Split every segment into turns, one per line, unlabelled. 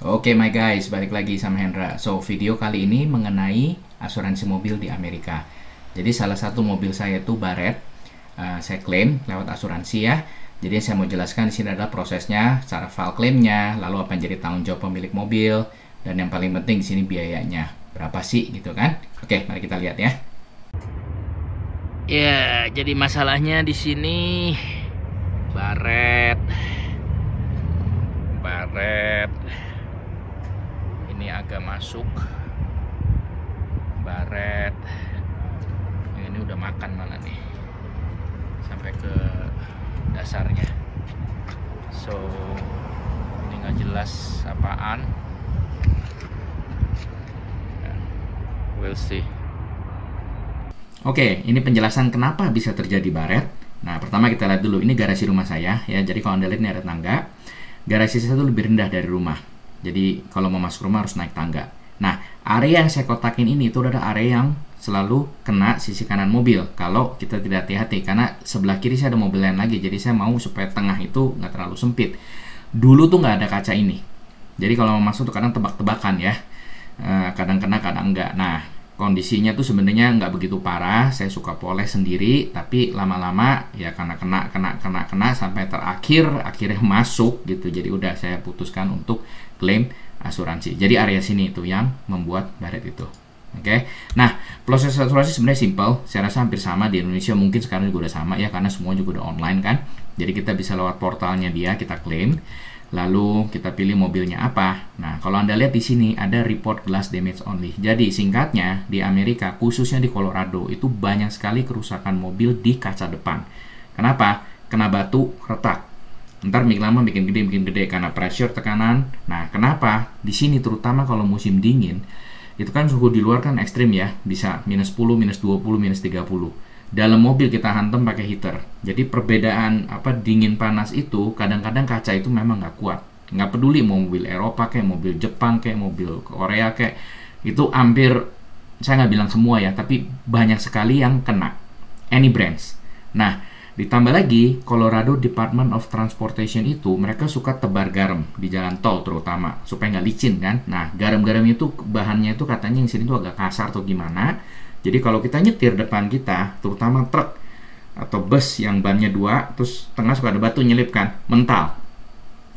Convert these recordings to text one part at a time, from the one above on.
Oke my guys, balik lagi sama Hendra. So, video kali ini mengenai asuransi mobil di Amerika. Jadi salah satu mobil saya itu Barrett. Saya klaim lewat asuransi ya. Jadi saya mau jelaskan di sini adalah prosesnya, cara file klaimnya, lalu apa yang jadi tanggung jawab pemilik mobil, dan yang paling penting di sini biayanya berapa sih gitu kan? Oke, mari kita lihat ya. Ya, jadi masalahnya di sini Barrett. Ini agak masuk Barrett. Ini udah makan malah nih sampai ke dasarnya. So ini nggak jelas apaan. We'll see. Oke, ini penjelasan kenapa bisa terjadi Barrett. Nah, pertama kita lihat dulu, ini garasi rumah saya ya. Jadi kalau Anda lihat ini ada tangga. Garasi saya itu lebih rendah dari rumah. Jadi kalau mau masuk rumah harus naik tangga. Nah, area yang saya kotakin ini itu adalah area yang selalu kena sisi kanan mobil kalau kita tidak hati-hati, karena sebelah kiri saya ada mobil lain lagi. Jadi saya mau supaya tengah itu nggak terlalu sempit. Dulu tuh nggak ada kaca ini. Jadi kalau mau masuk tuh kadang tebak-tebakan ya. Kadang kena, kadang enggak. Nah, kondisinya tuh sebenarnya nggak begitu parah. Saya suka poles sendiri, tapi lama-lama ya karena kena sampai akhirnya masuk gitu. Jadi udah saya putuskan untuk klaim asuransi. Jadi area sini itu yang membuat Barrett itu. Oke. Nah, proses asuransi sebenarnya simple. Saya rasa hampir sama di Indonesia, mungkin sekarang juga udah sama ya, karena semua juga udah online kan. Jadi kita bisa lewat portalnya dia, kita klaim. Lalu kita pilih mobilnya apa. Nah, kalau Anda lihat di sini ada report glass damage only. Jadi singkatnya di Amerika, khususnya di Colorado, itu banyak sekali kerusakan mobil di kaca depan. Kenapa? Kena batu, retak. Ntar lama bikin gede karena pressure, tekanan. Nah, kenapa? Di sini terutama kalau musim dingin, itu kan suhu di luar kan ekstrim ya. Bisa minus 10, minus 20, minus 30. Dalam mobil kita hantam pakai heater. Jadi perbedaan dingin panas itu kadang-kadang kaca itu memang nggak kuat. Nggak peduli mau mobil Eropa kayak mobil Jepang kayak mobil Korea kayak, itu hampir, saya nggak bilang semua ya, tapi banyak sekali yang kena. Any brands. Nah, ditambah lagi Colorado Department of Transportation itu mereka suka tebar garam di jalan tol terutama supaya nggak licin kan. Nah, garam-garam itu bahannya itu katanya yang sini tuh agak kasar atau gimana. Jadi kalau kita nyetir depan kita, terutama truk atau bus yang bannya 2, terus tengah suka ada batu nyelip kan, mental,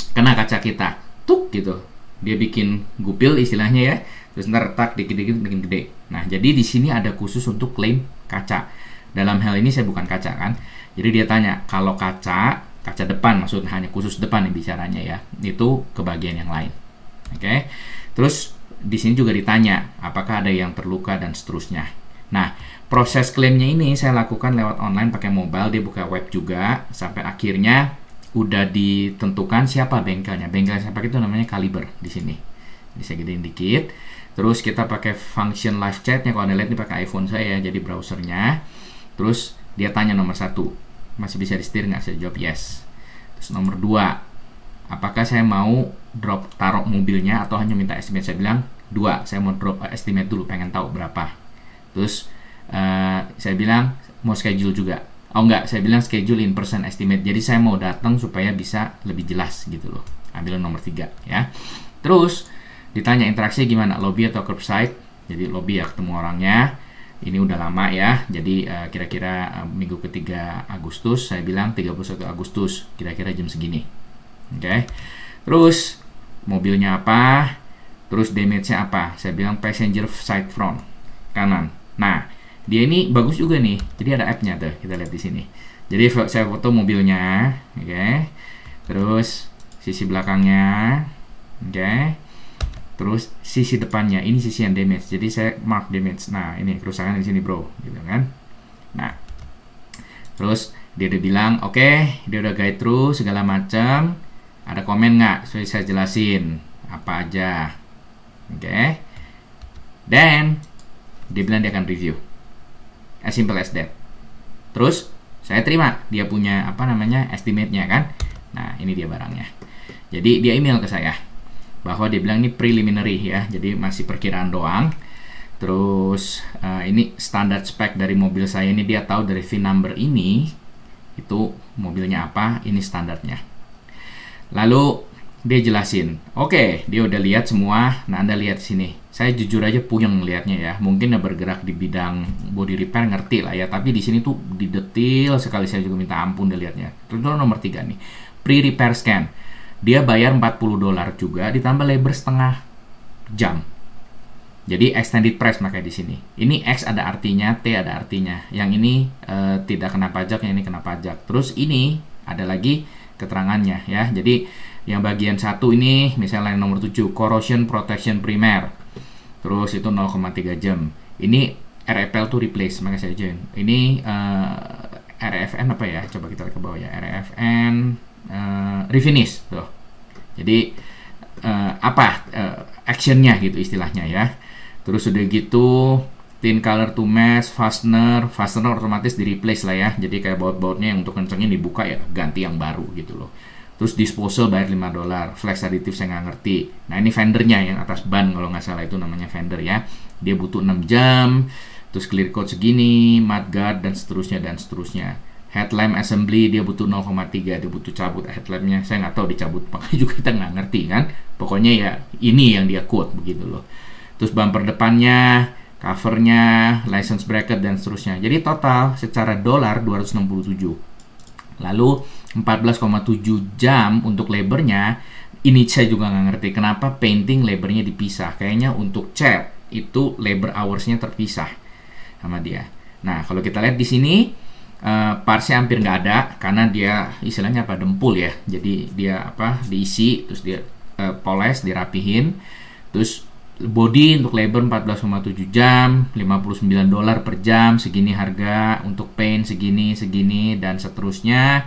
kena kaca kita, tuk gitu, dia bikin gupil istilahnya ya, terus ntar retak dikit-dikit bikin gede. Nah, jadi di sini ada khusus untuk klaim kaca. Dalam hal ini saya bukan kaca kan, jadi dia tanya kalau kaca depan, maksudnya hanya khusus depan yang bicaranya ya, itu ke bagian yang lain. Oke. Terus di sini juga ditanya apakah ada yang terluka dan seterusnya. Nah, proses klaimnya ini saya lakukan lewat online pakai mobile, dia buka web juga, sampai akhirnya udah ditentukan siapa bengkelnya. Bengkel yang saya pakai itu namanya Caliber di sini. Jadi saya gedein dikit. Terus kita pakai function live chatnya, kalau Anda lihat ini pakai iPhone saya, jadi browsernya. Terus dia tanya nomor 1, masih bisa disetir nggak? Saya jawab yes. Terus nomor 2, apakah saya mau taruh mobilnya atau hanya minta estimate? Saya bilang 2, saya mau drop estimate dulu, pengen tahu berapa. Terus saya bilang mau schedule juga. Oh enggak, saya bilang schedule in person estimate. Jadi saya mau datang supaya bisa lebih jelas gitu loh. Ambil nomor 3 ya. Terus ditanya interaksi gimana, lobby atau curbside. Jadi lobby ya, ketemu orangnya. Ini udah lama ya. Jadi kira-kira minggu ketiga Agustus. Saya bilang 31 Agustus, kira-kira jam segini. Oke. Terus mobilnya apa? Terus damage-nya apa? Saya bilang passenger side front kanan. Nah, dia ini bagus juga nih. Jadi ada app-nya tuh, kita lihat di sini. Jadi saya foto mobilnya, oke. Terus sisi belakangnya, oke. Terus sisi depannya, ini sisi yang damage. Jadi saya mark damage. Nah, ini kerusakan di sini, bro, gitu kan. Nah, terus dia udah bilang, oke, dia udah guide through segala macam. Ada komen nggak? Saya jelasin apa aja, oke. Dan dia bilang dia akan review. As simple as that. Terus saya terima dia punya estimate-nya kan. Nah, ini dia barangnya. Jadi dia email ke saya bahwa dia bilang ini preliminary ya. Jadi masih perkiraan doang. Terus ini standar spek dari mobil saya ini, dia tahu dari VIN number ini itu mobilnya apa, ini standarnya. Lalu dia jelasin. Oke, dia udah lihat semua. Nah, Anda lihat sini. Saya jujur aja puyeng lihatnya ya. Mungkin udah bergerak di bidang body repair ngerti lah ya. Tapi di sini tuh di detail sekali, saya juga minta ampun udah lihatnya. Terus nomor 3 nih. Pre-repair scan. Dia bayar $40 juga ditambah labor setengah jam. Jadi extended price makanya di sini. Ini X ada artinya, T ada artinya. Yang ini tidak kena pajak, yang ini kena pajak. Terus ini ada lagi keterangannya ya. Jadi yang bagian 1 ini misalnya nomor 7 corrosion protection primer. Terus itu 0,3 jam. Ini RFL to replace, makanya saya join. Ini RFN apa ya? Coba kita lihat ke bawah ya. RFN refinish tuh. Jadi actionnya gitu istilahnya ya. Terus udah gitu thin color to match, fastener otomatis di replace lah ya. Jadi kayak baut-bautnya yang untuk kencengin dibuka ya, ganti yang baru gitu loh. Terus disposal bayar $5, flex additive saya nggak ngerti. Nah ini fendernya yang atas ban kalau nggak salah itu namanya fender ya. Dia butuh 6 jam, terus clear coat segini, mudguard dan seterusnya dan seterusnya. Headlamp assembly dia butuh 0,3, dia butuh cabut headlampnya. Saya nggak tahu dicabut makanya juga kita nggak ngerti kan. Pokoknya ya ini yang dia quote begitu loh. Terus bumper depannya, covernya, license bracket dan seterusnya. Jadi total secara dolar 267. Lalu 14,7 jam untuk labornya. Ini saya juga nggak ngerti kenapa painting labornya dipisah. Kayaknya untuk cat itu labor hoursnya terpisah sama dia. Nah kalau kita lihat di sini partsnya hampir nggak ada karena dia istilahnya apa, dempul ya. Jadi dia diisi terus dia poles, dirapihin. Terus body untuk labor 14,7 jam, $59 per jam, segini harga. Untuk paint segini dan seterusnya.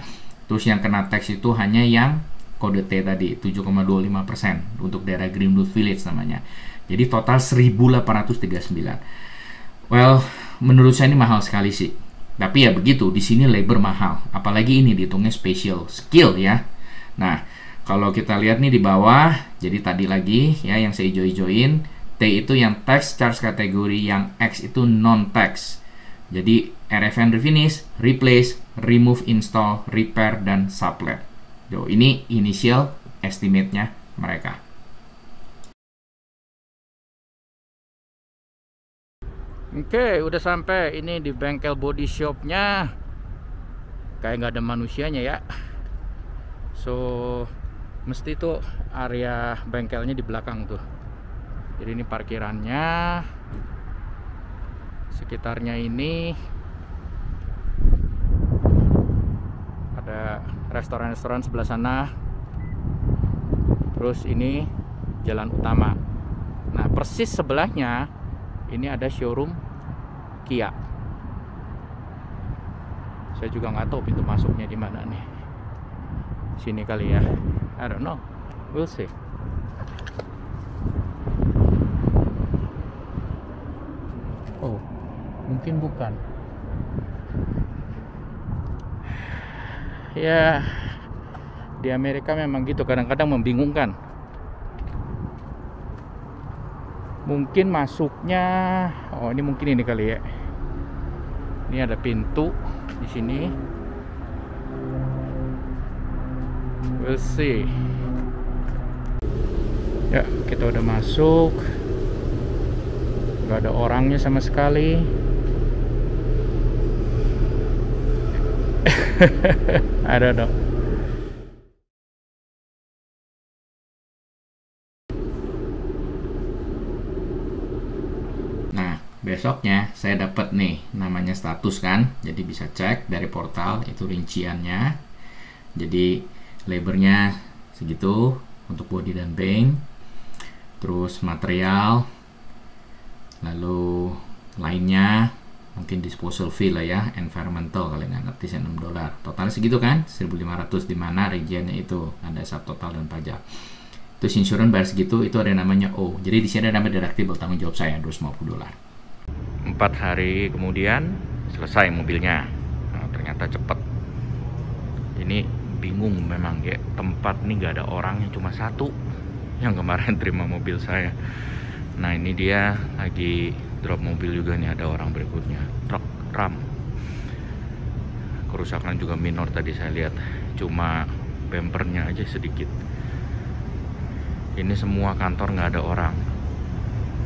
Terus yang kena tax itu hanya yang kode T tadi, 7,25% untuk daerah Greenwood Village namanya. Jadi total 1.839. Well, menurut saya ini mahal sekali sih. Tapi ya begitu, di sini labor mahal. Apalagi ini dihitungnya special skill ya. Nah, kalau kita lihat nih di bawah, jadi tadi lagi ya yang saya hijau-hijauin, T itu yang tax charge kategori, yang X itu non-tax. Jadi RFN refinish, replace, remove, install, repair, dan sublet. Ini initial estimate-nya mereka. Oke, udah sampai ini di bengkel body shop-nya. Kayak nggak ada manusianya ya. So mesti tuh area bengkelnya di belakang tuh. Jadi ini parkirannya. Sekitarnya ini ada restoran-restoran sebelah sana. Terus ini jalan utama. Nah persis sebelahnya ini ada showroom Kia. Saya juga nggak tahu pintu masuknya di mana nih. Sini kali ya. I don't know. We'll see. Oh, mungkin bukan. Ya, di Amerika memang gitu, kadang-kadang membingungkan. Mungkin masuknya, oh ini mungkin ini kali ya. Ini ada pintu di sini. We'll see. Ya, kita udah masuk. Gak ada orangnya sama sekali. I don't know. Nah, besoknya saya dapat nih namanya status kan. Jadi bisa cek dari portal itu rinciannya. Jadi labornya segitu untuk body dan paint. Terus material, lalu lainnya mungkin disposal fee lah ya, environmental kalian nggak ngerti, $6. Totalnya segitu kan, 1.500, di mana regionnya itu ada subtotal dan pajak. Terus insurance bayar segitu, itu ada namanya O. Jadi di sini ada nama deductible, tanggung jawab saya $250. 4 hari kemudian selesai mobilnya. Nah, ternyata cepet. Ini bingung memang ya, tempat ini nggak ada orang, yang cuma satu yang kemarin terima mobil saya. Nah ini dia lagi drop mobil juga nih, ada orang berikutnya, truk ram. Kerusakan juga minor tadi saya lihat, cuma bempernya aja sedikit. Ini semua kantor nggak ada orang.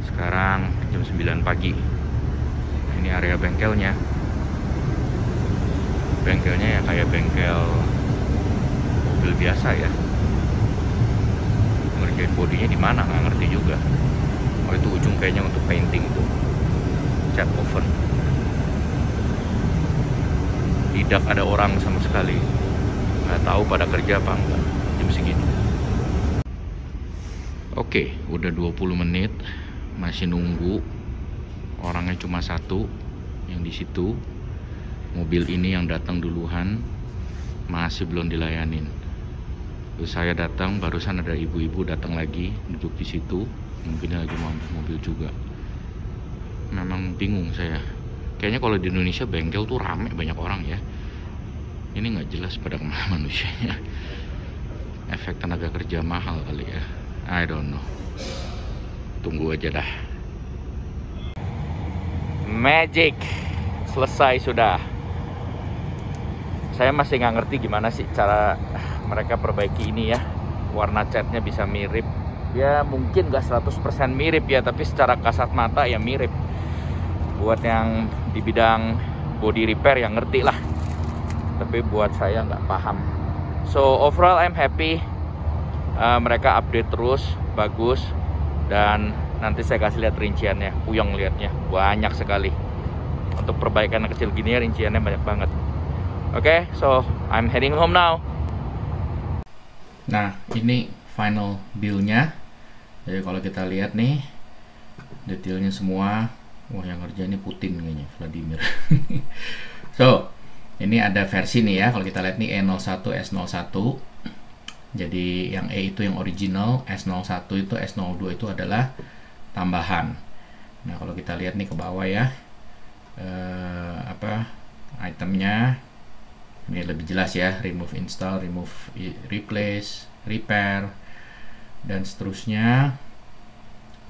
Sekarang jam 9 pagi. Ini area bengkelnya. Bengkelnya ya kayak bengkel mobil biasa ya. Ngerjain bodinya di mana nggak ngerti juga. Oh, itu ujung kayaknya untuk painting tuh. Cat oven. Tidak ada orang sama sekali. Nggak tahu pada kerja apa enggak jam segini. Oke, udah 20 menit masih nunggu. Orangnya cuma satu yang di situ. Mobil ini yang datang duluan masih belum dilayanin. Terus saya datang, barusan ada ibu-ibu datang lagi duduk di situ. Mungkin lagi mau mobil juga. Memang bingung saya. Kayaknya kalau di Indonesia bengkel tuh rame banyak orang ya. Ini nggak jelas pada kemana manusianya. Efek tenaga kerja mahal kali ya. I don't know. Tunggu aja dah. Magic. Selesai sudah. Saya masih nggak ngerti gimana sih cara mereka perbaiki ini ya. Warna catnya bisa mirip. Ya mungkin nggak 100% mirip ya, tapi secara kasat mata ya mirip. Buat yang di bidang body repair yang ngerti lah. Tapi buat saya nggak paham. So overall I'm happy. Mereka update terus, bagus. Dan nanti saya kasih lihat rinciannya. Puyeng lihatnya, banyak sekali. Untuk perbaikan yang kecil gini ya rinciannya banyak banget. Oke, so I'm heading home now. Nah, ini final bill-nya. Jadi kalau kita lihat nih detailnya semua. Wah, yang ngerjain ini Putin kayaknya, Vladimir. So, ini ada versi nih ya. Kalau kita lihat nih E01, S01. Jadi yang E itu yang original, S01 itu, S02 itu adalah tambahan. Nah, kalau kita lihat nih ke bawah ya. Itemnya ini lebih jelas ya, remove install, remove replace, repair, dan seterusnya.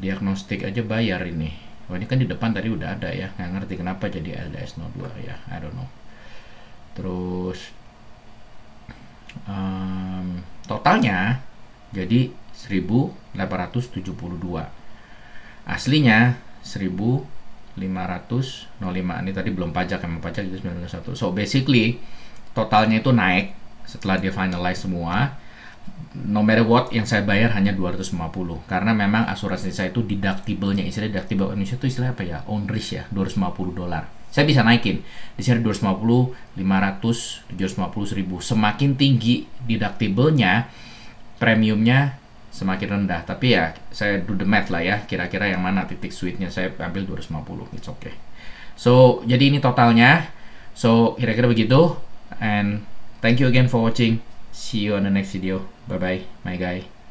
Diagnostik aja bayar ini. Oh, ini kan di depan tadi udah ada ya, nggak ngerti kenapa jadi ada S02 ya, I don't know. Terus totalnya jadi 1.872, aslinya 1.505. Ini tadi belum pajak, emang pajak itu 91. So basically totalnya itu naik setelah dia finalize semua. No matter what yang saya bayar hanya 250 karena memang asuransi saya itu deductible-nya, istilah deductible Indonesia itu istilah apa ya, own risk ya, $250. Saya bisa naikin di sini 250, 500, 750, 1000. Semakin tinggi deductible-nya, premiumnya semakin rendah. Tapi ya saya do the math lah ya, kira-kira yang mana titik sweetnya, saya ambil 250. It's okay. So jadi ini totalnya. So kira-kira begitu. And thank you again for watching. See you on the next video. Bye bye, my guy.